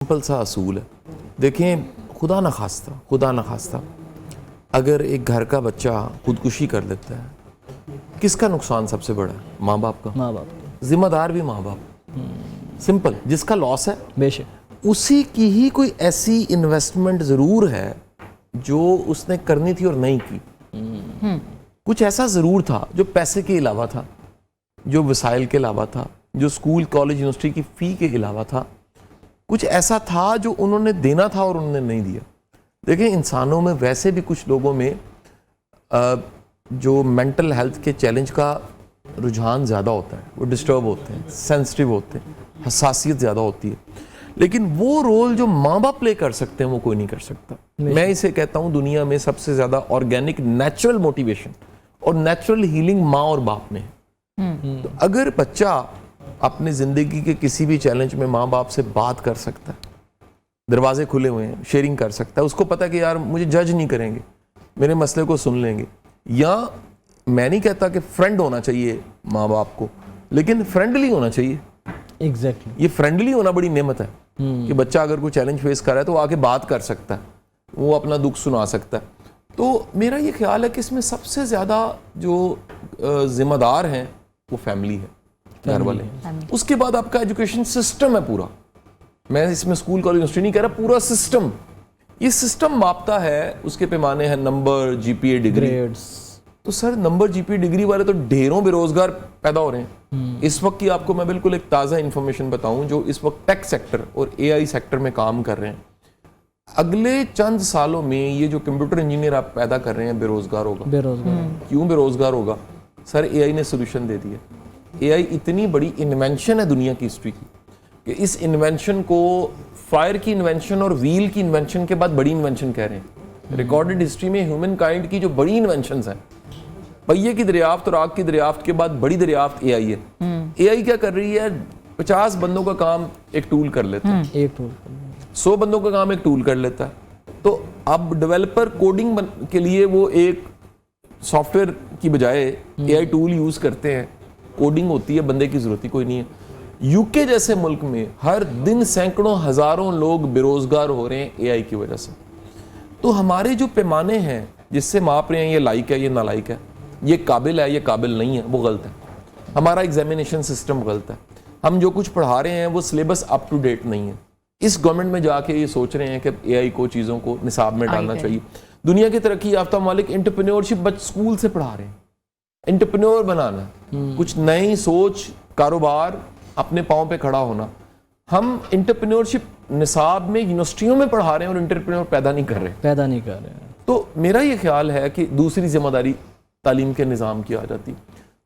Simple سا اصول ہے. دیکھیں خدا نخواستہ اگر ایک گھر کا بچہ خودکشی کر لیتا ہے کس کا نقصان سب سے بڑا ہے؟ ماں باپ کا. ذمہ دار بھی ماں باپ. سمپل. جس کا لاس ہے بے شک اسی کی ہی کوئی ایسی انویسٹمنٹ ضرور ہے جو اس نے کرنی تھی اور نہیں کی. کچھ ایسا ضرور تھا جو پیسے کے علاوہ تھا, جو وسائل کے علاوہ تھا, جو اسکول کالج یونیورسٹی کی فی کے علاوہ تھا. کچھ ایسا تھا جو انہوں نے دینا تھا اور انہوں نے نہیں دیا. دیکھیں انسانوں میں ویسے بھی کچھ لوگوں میں جو مینٹل ہیلتھ کے چیلنج کا رجحان زیادہ ہوتا ہے, وہ ڈسٹرب ہوتے ہیں, سینسٹیو ہوتے ہیں, حساسیت زیادہ ہوتی ہے. لیکن وہ رول جو ماں باپ پلے کر سکتے ہیں وہ کوئی نہیں کر سکتا. میں اسے کہتا ہوں دنیا میں سب سے زیادہ آرگینک نیچرل موٹیویشن اور نیچرل ہیلنگ ماں اور باپ میں ہے. تو اگر بچہ اپنی زندگی کے کسی بھی چیلنج میں ماں باپ سے بات کر سکتا ہے, دروازے کھلے ہوئے ہیں, شیئرنگ کر سکتا ہے, اس کو پتا کہ یار مجھے جج نہیں کریں گے, میرے مسئلے کو سن لیں گے. یا میں نہیں کہتا کہ فرینڈ ہونا چاہیے ماں باپ کو, لیکن فرینڈلی ہونا چاہیے. ایگزیکٹلی یہ فرینڈلی ہونا بڑی نعمت ہے کہ بچہ اگر کوئی چیلنج فیس کر رہا ہے تو وہ آ کے بات کر سکتا ہے, وہ اپنا دکھ سنا سکتا ہے. تو میرا یہ خیال ہے کہ اس میں سب سے زیادہ جو ذمہ دار ہیں وہ فیملی ہے, گھر والے. اس کے بعد آپ کا ایجوکیشن سسٹم ہے پورا. میں اس میں اسکول کالج یونیورسٹی نہیں کہہ رہا, پورا سسٹم. یہ سسٹم ماپتا ہے, اس کے پیمانے ہیں نمبر, جی پی اے, ڈگری. تو سر نمبر, جی پی اے, ڈگری والے تو ڈھیروں بے روزگار پیدا ہو رہے ہیں. اس وقت کی آپ کو میں بالکل ایک تازہ انفارمیشن بتاؤں, جو اس وقت ٹیک سیکٹر اور اے آئی سیکٹر میں کام کر رہے ہیں, اگلے چند سالوں میں یہ جو کمپیوٹر انجینئر آپ پیدا کر رہے ہیں بے روزگار ہوگا. کیوں بے روزگار ہوگا؟ سر اے آئی نے سولوشن دے دیا. اے آئی اتنی بڑی انوینشن ہے دنیا کی ہسٹری کی کہ اس انوینشن کو فائر کی انوینشن اور ویل کی انوینشن کے بعد بڑی انوینشن کہہ رہے ہیں. ریکارڈڈ ہسٹری میں ہیومن کائنڈ کی جو بڑی انوینشنز ہیں, پہیے کی دریافت اور آگ کی دریافت کے بعد بڑی دریافت اے آئی ہے. اے آئی کیا کر رہی ہے؟ 50 بندوں کا کام ایک ٹول کر لیتا ہے, 100 بندوں کا کام ایک ٹول کر لیتا ہے. تو اب ڈیولپر کوڈنگ کے لیے وہ ایک سافٹ ویئر کی بجائے اے آئی ٹول یوز کرتے ہیں, کوڈنگ ہوتی ہے, بندے کی ضرورت ہی کوئی نہیں ہے. یو کے جیسے ملک میں ہر دن سینکڑوں ہزاروں لوگ بے روزگار ہو رہے ہیں اے آئی کی وجہ سے. تو ہمارے جو پیمانے ہیں جس سے ماپ رہے ہیں یہ لائق ہے, یہ نالائق ہے, یہ قابل ہے, یہ قابل نہیں ہے, وہ غلط ہے. ہمارا ایگزامینیشن سسٹم غلط ہے. ہم جو کچھ پڑھا رہے ہیں وہ سلیبس اپ ٹو ڈیٹ نہیں ہے. اس گورنمنٹ میں جا کے یہ سوچ رہے ہیں کہ اے آئی کو چیزوں کو نصاب میں ڈالنا چاہیے. دنیا کی ترقی یافتہ ممالک انٹرپرینیورشپ اسکول سے پڑھا رہے ہیں. انٹرپرینور بنانا, کچھ نئی سوچ, کاروبار, اپنے پاؤں پہ کھڑا ہونا. ہم انٹرپرینیورشپ نصاب میں یونیورسٹیوں میں پڑھا رہے ہیں اور انٹرپرینور پیدا نہیں کر رہے. تو میرا یہ خیال ہے کہ دوسری ذمہ داری تعلیم کے نظام کی آ جاتی.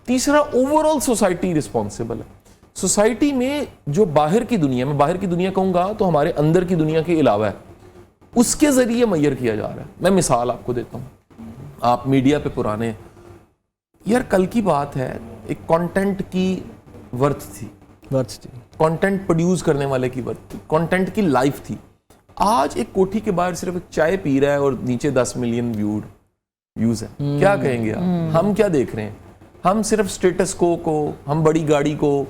تیسرا, اوور آل سوسائٹی رسپانسبل ہے. سوسائٹی میں جو باہر کی دنیا, میں باہر کی دنیا کہوں گا تو ہمارے اندر کی دنیا کے علاوہ ہے, اس کے ذریعے میئر کیا جا رہا ہے. میں مثال آپ کو دیتا ہوں, آپ میڈیا پہ پرانے ہیں یار, کل کی بات ہے, ایک کانٹینٹ کی ورتھ تھی, کانٹینٹ پروڈیوس کرنے والے کی ورتھ تھی, کانٹینٹ کی لائف تھی. آج ایک کوٹھی کے باہر صرف ایک چائے پی رہا ہے اور نیچے 10 ملین ویوز ہے. کیا کہیں گے آپ؟ ہم کیا دیکھ رہے ہیں؟ ہم صرف سٹیٹس کو, ہم بڑی گاڑی کو,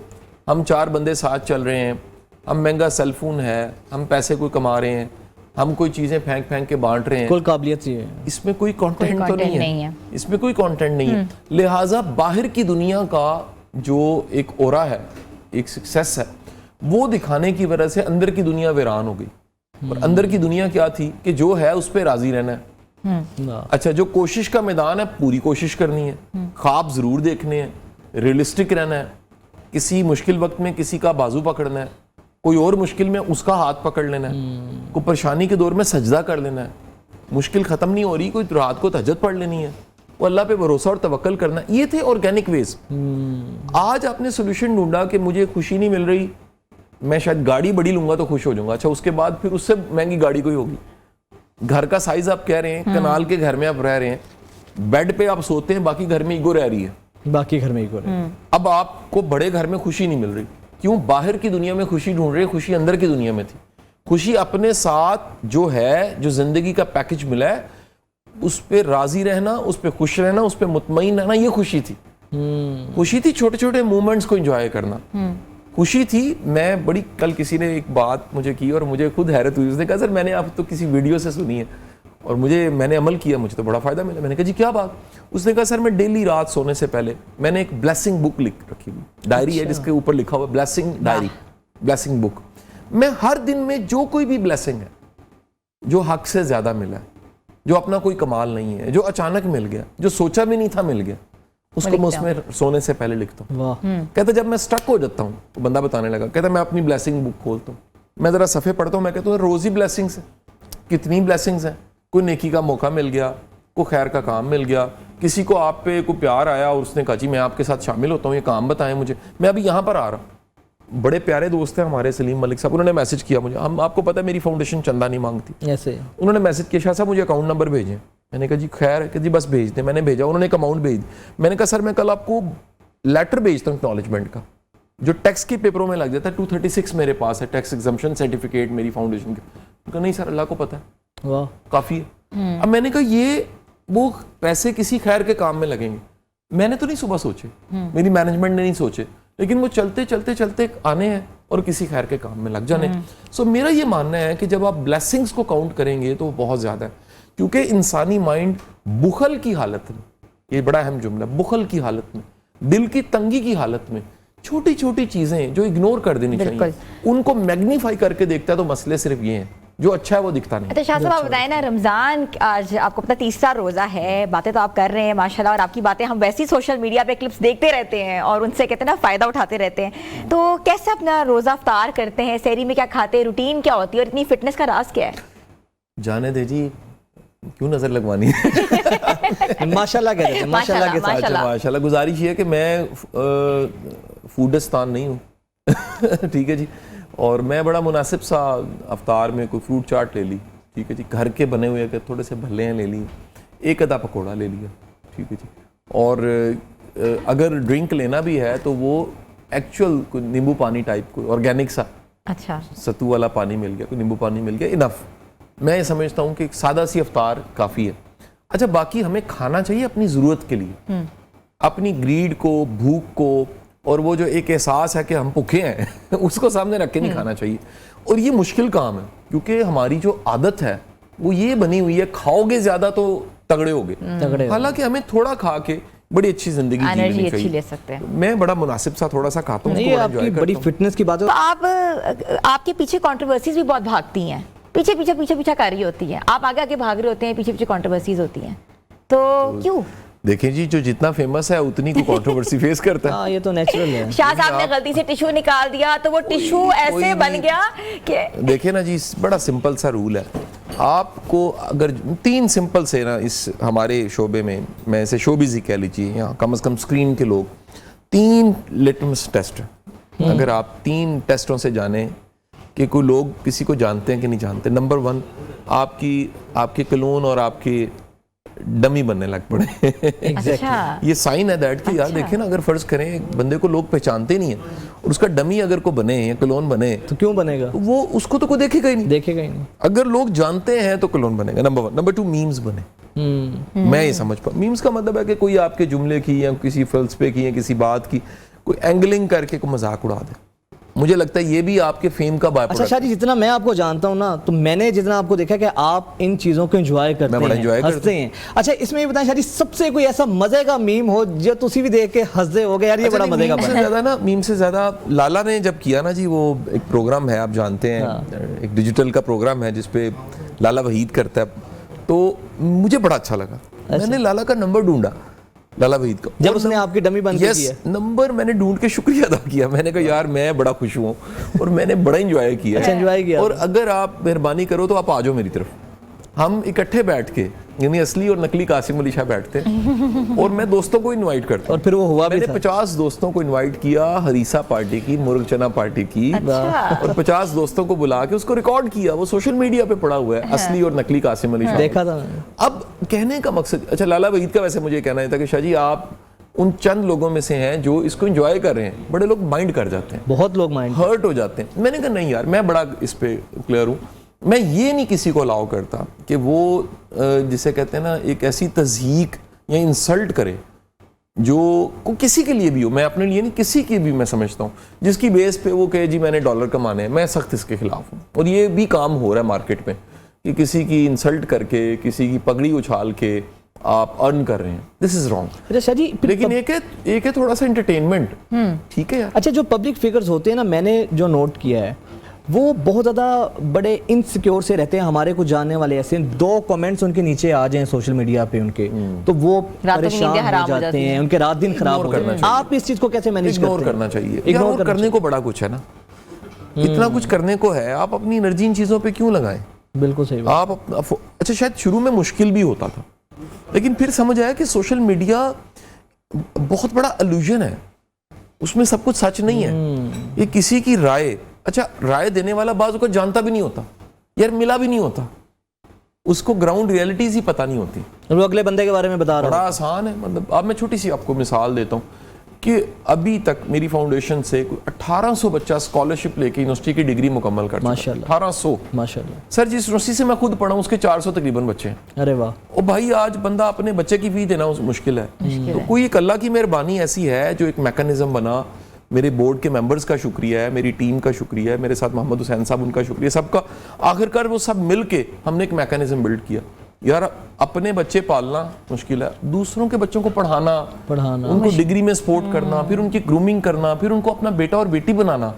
ہم 4 بندے ساتھ چل رہے ہیں, ہم مہنگا سیل فون ہے, ہم پیسے کوئی کما رہے ہیں, ہم کوئی چیزیں پھینک کے بانٹ رہے ہیں. کوئی قابلیت ہے, اس میں کوئی کانٹینٹ تو نہیں ہے, اس میں کوئی کانٹینٹ نہیں ہے. لہٰذا باہر کی دنیا کا جو ایک اورا ہے, ایک سکسیس ہے, وہ دکھانے کی وجہ سے اندر کی دنیا ویران ہو گئی. اور اندر کی دنیا کیا تھی کہ جو ہے اس پہ راضی رہنا ہے. اچھا, جو کوشش کا میدان ہے پوری کوشش کرنی ہے, خواب ضرور دیکھنے ہیں, ریئلسٹک رہنا ہے, کسی مشکل وقت میں کسی کا بازو پکڑنا ہے, کوئی اور مشکل میں اس کا ہاتھ پکڑ لینا ہے, کوئی پریشانی کے دور میں سجدہ کر لینا ہے, مشکل ختم نہیں ہو رہی کوئی رات کو تہجد پڑھ لینی ہے, وہ اللہ پہ بھروسہ اور توکل کرنا ہے. یہ تھے آرگینک ویز. آج آپ نے سولوشن ڈھونڈا کہ مجھے خوشی نہیں مل رہی, میں شاید گاڑی بڑی لوں گا تو خوش ہو جاؤں گا. اچھا, اس کے بعد پھر اس سے مہنگی گاڑی کوئی ہوگی. گھر کا سائز آپ کہہ رہے ہیں, کنال کے گھر میں آپ رہ رہے ہیں, بیڈ پہ آپ سوتے ہیں, باقی گھر میں ایگو رہ رہی ہے, اب آپ کو بڑے گھر میں خوشی نہیں مل رہی. کیوں؟ باہر کی دنیا میں خوشی ڈھونڈ رہے, خوشی اندر کی دنیا میں تھی. خوشی اپنے ساتھ جو ہے, جو زندگی کا پیکج ملا ہے, اس پہ راضی رہنا, اس پہ خوش رہنا, اس پہ مطمئن رہنا, یہ خوشی تھی. خوشی تھی چھوٹے چھوٹے مومنٹس کو انجوائے کرنا. خوشی تھی. میں بڑی کل کسی نے ایک بات مجھے کی اور مجھے خود حیرت ہوئی. اس نے کہا سر میں نے آپ تو کسی ویڈیو سے سنی ہے اور میں نے عمل کیا, مجھے تو بڑا فائدہ ملا. میں نے کہا جی کیا بات؟ اس نے کہا سر میں ڈیلی رات سونے سے پہلے میں نے ایک بلیسنگ بک لکھ رکھی ہوئی, ڈائری ہے جس کے اوپر لکھا ہوا بلیسنگ ڈائری, بلیسنگ بک. میں ہر دن میں جو کوئی بھی بلیسنگ ہے جو حق سے زیادہ ملا ہے, جو اپنا کوئی کمال نہیں ہے, جو اچانک مل گیا, جو سوچا بھی نہیں تھا مل گیا, اس کو میں اس میں سونے سے پہلے لکھتا ہوں. کہتا جب میں سٹک ہو جاتا ہوں تو بندہ بتانے لگا, کہتا میں اپنی بلیسنگ بک کھولتا ہوں, میں ذرا صفحے پڑھتا ہوں, میں کہتا ہوں روز ہی بلیسنگز ہیں. کتنی بلیسنگز ہیں, کوئی نیکی کا موقع مل گیا, کوئی خیر کا کام مل گیا, کسی کو آپ پہ کوئی پیار آیا اور اس نے کہا جی میں آپ کے ساتھ شامل ہوتا ہوں, یہ کام بتائیں مجھے, میں ابھی یہاں پر آ رہا ہوں. بڑے پیارے دوست ہیں ہمارے سلیم ملک صاحب, انہوں نے میسج کیا مجھے, ہم آپ کو پتہ ہے میری فاؤنڈیشن چندہ نہیں مانگتی, ایسے انہوں نے میسج کیا شاہ صاحب مجھے اکاؤنٹ نمبر بھیجیں. میں نے کہا جی خیر ہے کہ جی بس بھیج دیں. میں نے بھیجا, انہوں نے ایک اماؤنٹ بھیج دی. میں نے کہا سر میں کل آپ کو لیٹر بھیجتا ہوں اکنالجمنٹ کا جو ٹیکس کے پیپروں میں لگ جاتا ہے, 236 میرے پاس ہے ٹیکس ایگزمپشن سرٹیفکیٹ میری فاؤنڈیشن کے. کہا نہیں سر اللہ کو پتہ ہے, واہ کافی ہے. اب میں نے کہا یہ وہ پیسے کسی خیر کے کام میں لگیں گے, میں نے تو نہیں صبح سوچے, میری مینجمنٹ نے نہیں سوچے, لیکن وہ چلتے چلتے چلتے آنے ہیں اور کسی خیر کے کام میں لگ جانے. سو میرا یہ ماننا ہے کہ جب آپ بلیسنگز کو کاؤنٹ کریں گے تو وہ بہت زیادہ ہے, کیونکہ انسانی مائنڈ بخل کی حالت میں, یہ بڑا اہم جملہ, بخل کی حالت میں, دل کی تنگی کی حالت میں چھوٹی چھوٹی چیزیں جو اگنور کر دینی چاہیے ان کو میگنیفائی کر کے دیکھتا ہے. تو مسئلے صرف یہ ہیں, جو اچھا ہے وہ دکھتا نہیں. اچھا شاہ صاحب آپ بتائیں نا, رمضان آج آپ کو پتہ 30واں روزہ ہے, باتیں تو آپ کر رہے ہیں ماشاءاللہ, اور آپ کی باتیں ہم ویسی سوشل میڈیا پہ کلپس دیکھتے رہتے ہیں اور ان سے کہتے ہیں نا فائدہ اٹھاتے رہتے ہیں. تو کیسے اپنا روزہ افطار کرتے ہیں, سحری میں کیا کھاتے ہیں, روٹین کیا ہوتی ہے, اور اتنی فٹنس کا راز کیا ہے؟ جانے دے جی, کیوں نظر لگوانی ہے؟ ماشاءاللہ کہتے ہیں, ماشاءاللہ کے ساتھ. ماشاءاللہ گزارش یہ ہے کہ میں فوڈستان نہیں ہوں, ٹھیک ہے جی, اور میں بڑا مناسب سا افطار میں کوئی فروٹ چاٹ لے لی, ٹھیک ہے جی, گھر کے بنے ہوئے کہ تھوڑے سے بھلے ہیں لے لیے, ایک آدھا پکوڑا لے لیا, ٹھیک ہے جی, اور اگر ڈرنک لینا بھی ہے تو وہ ایکچوئل کوئی نیمبو پانی ٹائپ, کوئی آرگینک سا, اچھا ستو والا پانی مل گیا, کوئی نیمبو پانی مل گیا, انف. میں یہ سمجھتا ہوں کہ ایک سادہ سی افطار کافی ہے. اچھا باقی ہمیں کھانا چاہیے اپنی ضرورت کے لیے, اپنی گریڈ کو, بھوک کو, اور وہ جو ایک احساس ہے کہ ہم بھوکے ہیں اس کو سامنے رکھ کے نہیں کھانا چاہیے. اور یہ مشکل کام ہے کیونکہ ہماری جو عادت ہے وہ یہ بنی ہوئی ہے, کھاؤ گے زیادہ تو تگڑے ہوگے, حالانکہ ہمیں تھوڑا کھا کے بڑی اچھی زندگی جینی چاہیے. لے سکتے ہیں. میں بڑا مناسب سا تھوڑا سا کھاتا ہوں, یہ آپ کی بڑی فٹنس کی بات ہے. تو آپ کے پیچھے کنٹروورسیز بھی بہت بھاگتی ہیں, پیچھے پیچھے پیچھے پیچھے کر رہی ہوتی ہیں, آپ آگے آگے بھاگ رہے ہوتے ہیں, پیچھے پیچھے کنٹروورسیز ہوتی ہیں, تو کیوں؟ دیکھیں جی, جو جتنا فیمس ہے اتنی کو کنٹروورسی فیس کرتا ہے. ہاں یہ تو نیچرل ہے. شاہ صاحب نے غلطی سے ٹیشو نکال دیا تو وہ ٹیشو ایسے بن گیا کہ دیکھیں نا جی, بڑا سمپل سا رول ہے. آپ کو اگر 3 سمپل سے نا اس ہمارے شعبے میں اسے شوبز ہی کہہ لیجیے, یہاں کم از کم اسکرین کے لوگ 3 لٹمس ٹیسٹ, اگر آپ 3 ٹیسٹوں سے جانیں کہ کوئی لوگ کسی کو جانتے ہیں کہ نہیں جانتے. نمبر 1, آپ کے کلون اور آپ کے ڈمی بننے لگ پڑے. یہ سائن ہے دیٹ کہ یار دیکھیں نا, اگر فرض کریں بندے کو لوگ پہچانتے نہیں ہیں اور اس کا ڈمی اگر کو بنے یا کلون بنے تو کیوں بنے گا, وہ اس کو تو کوئی دیکھے گا ہی نہیں, دیکھے گا ہی نہیں. اگر لوگ جانتے ہیں تو کلون بنے گا. نمبر 1. نمبر 2, میمز بنے. میں یہ سمجھ پاؤں, میمز کا مطلب ہے کہ کوئی آپ کے جملے کی یا کسی فلسفے کی یا کسی بات کی کوئی اینگلنگ کر کے کوئی مذاق اڑا دے. مجھے لگتا ہے یہ بھی آپ کے فیم کا بائی پروڈکٹ. اچھا شاہ جی, جتنا میں آپ کو جانتا ہوں نا, تو میں نے جتنا آپ کو دیکھا کہ آپ ان چیزوں کو انجوائے کرتے ہیں, ہنستے ہیں. اچھا اس میں یہ بتائیں شاہ جی, سب سے کوئی ایسا مزے کا میم ہو جو تسی بھی دیکھ کے ہنستے ہو گے, یار یہ بڑا مزے کا بنا. میم سے زیادہ لالا نے جب کیا نا جی, وہ ایک پروگرام ہے آپ جانتے ہیں, ایک ڈیجیٹل کا پروگرام ہے جس پہ لالا وحید کرتا ہے, تو مجھے بڑا اچھا لگا. میں نے لالا کا نمبر ڈھونڈا, لالا وحید کا, جب اس نے آپ کی ڈمی بن کے کیا نمبر میں نے ڈھونڈ کے شکریہ ادا کیا. میں نے کہا یار میں بڑا خوش ہوں اور میں نے بڑا انجوائے کیا. اچھا انجوائے کیا. اور اگر آپ مہربانی کرو تو آپ آ جاؤ میری طرف, ہم اکٹھے بیٹھ کے, یعنی اصلی اور نقلی قاسم علی شاہ بیٹھتے اور میں دوستوں کو انوائٹ کرتا ہوں. اور پھر وہ ہوا بھی تھا. میں نے 50 دوستوں کو انوائٹ کیا, ہریسا پارٹی کی, مرغ چنا پارٹی کی, اور 50 دوستوں کو بلا کے اس کو ریکارڈ کیا. وہ سوشل میڈیا پہ پڑا ہوا ہے, اصلی اور نقلی قاسم علی شاہ, دیکھا تھا. اب کہنے کا مقصد, اچھا لالا وحید کا ویسے مجھے کہنا ہے تھا کہ شاہ جی آپ ان چند لوگوں میں سے ہیں جو اس کو انجوائے کر رہے ہیں, بڑے لوگ مائنڈ کر جاتے ہیں, بہت لوگ مائنڈ ہرٹ ہو جاتے ہیں. میں نے کہا نہیں یار, میں بڑا اس پہ کلیئر ہوں, میں یہ نہیں کسی کو الاؤ کرتا کہ وہ جسے کہتے ہیں نا ایک ایسی تضحیک یا انسلٹ کرے جو کو کسی کے لیے بھی ہو, میں اپنے لیے نہیں, کسی کے بھی میں سمجھتا ہوں جس کی بیس پہ وہ کہے جی میں نے ڈالر کمانے ہیں, میں سخت اس کے خلاف ہوں. اور یہ بھی کام ہو رہا ہے مارکیٹ میں کہ کسی کی انسلٹ کر کے, کسی کی پگڑی اچھال کے آپ ارن کر رہے ہیں. دس از رانگ. لیکن ایک ہے تھوڑا سا انٹرٹینمنٹ, ٹھیک ہے یار. اچھا جو پبلک فگرز ہوتے ہیں نا, میں نے جو نوٹ کیا ہے وہ بہت زیادہ بڑے انسیکیور سے رہتے ہیں. ہمارے کچھ جاننے والے ایسے ہیں, 2 کمنٹس ان کے نیچے آ جائیں سوشل میڈیا پہ ان کے, تو وہ پریشان ہو جاتے ہیں, ان کے رات دن خراب ہو جاتے ہیں. آپ اس چیز کو کیسے مینیج کرتے ہیں؟ اگنور کرنا چاہیے. اگنور کرنے کو بڑا کچھ ہے نا, اتنا کچھ کرنے کو ہے, آپ اپنی انرجی ان چیزوں پہ کیوں لگائیں؟ بالکل صحیح. آپ اچھا شاید شروع میں مشکل بھی ہوتا تھا, لیکن پھر سمجھ آیا کہ سوشل میڈیا بہت بڑا الوژن ہے, اس میں سب کچھ سچ نہیں ہے. یہ کسی کی رائے, اچھا رائے دینے والا بعض کو جانتا بھی نہیں ہوتا یار, ملا بھی نہیں ہوتا, اس کو گراؤنڈ ریئلٹیز ہی پتہ نہیں ہوتی, وہ اگلے بندے کے بارے میں بتا رہا ہوں. بڑا آسان ہے. مطلب اب میں چھوٹی سی آپ کو مثال دیتا ہوں کہ ابھی تک میری فاؤنڈیشن سے 1800 بچہ اسکالرشپ لے کے یونیورسٹی کی ڈگری مکمل کر چکا. ماشاءاللہ 1800 ماشاءاللہ. سر جس یونیورسٹی سے میں خود پڑھا ہوں اس کے 400 تقریباً بچے ہیں. ارے واہ. او بھائی آج بندہ اپنے بچے کی فی دینا مشکل ہے. تو کوئی ایک اللہ کی مہربانی ایسی ہے جو ایک میکانزم بنا. میرے بورڈ کے ممبرز کا شکریہ ہے, میری ٹیم کا شکریہ ہے, میرے ساتھ محمد حسین صاحب ان کا شکریہ, سب کا. آخر کار وہ سب مل کے ہم نے ایک میکانزم بلڈ کیا. یار اپنے بچے پالنا مشکل ہے, دوسروں کے بچوں کو پڑھانا, ان کو ڈگری میں سپورٹ کرنا, پھر ان کی گرومنگ کرنا, پھر ان کو اپنا بیٹا اور بیٹی بنانا,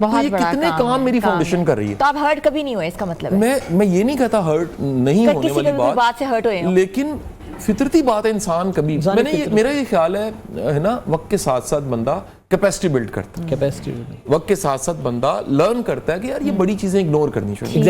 بہت یہ کتنے کام میری فاؤنڈیشن کر رہی ہے. تو آپ ہرٹ کبھی نہیں ہوئے, اس کا مطلب ہے میں یہ نہیں کہتا ہرٹ نہیں ہونے والی بات سے ہرٹ ہوئے, لیکن فطرتی بات ہے انسان کبھی, میں نے میرا یہ خیال ہے نا, وقت کے ساتھ ساتھ بندہ کیپیسٹی بلڈ کرتا ہے, وقت کے ساتھ ساتھ بندہ لرن کرتا ہے کہ یار یہ بڑی چیزیں اگنور کرنی چاہیے.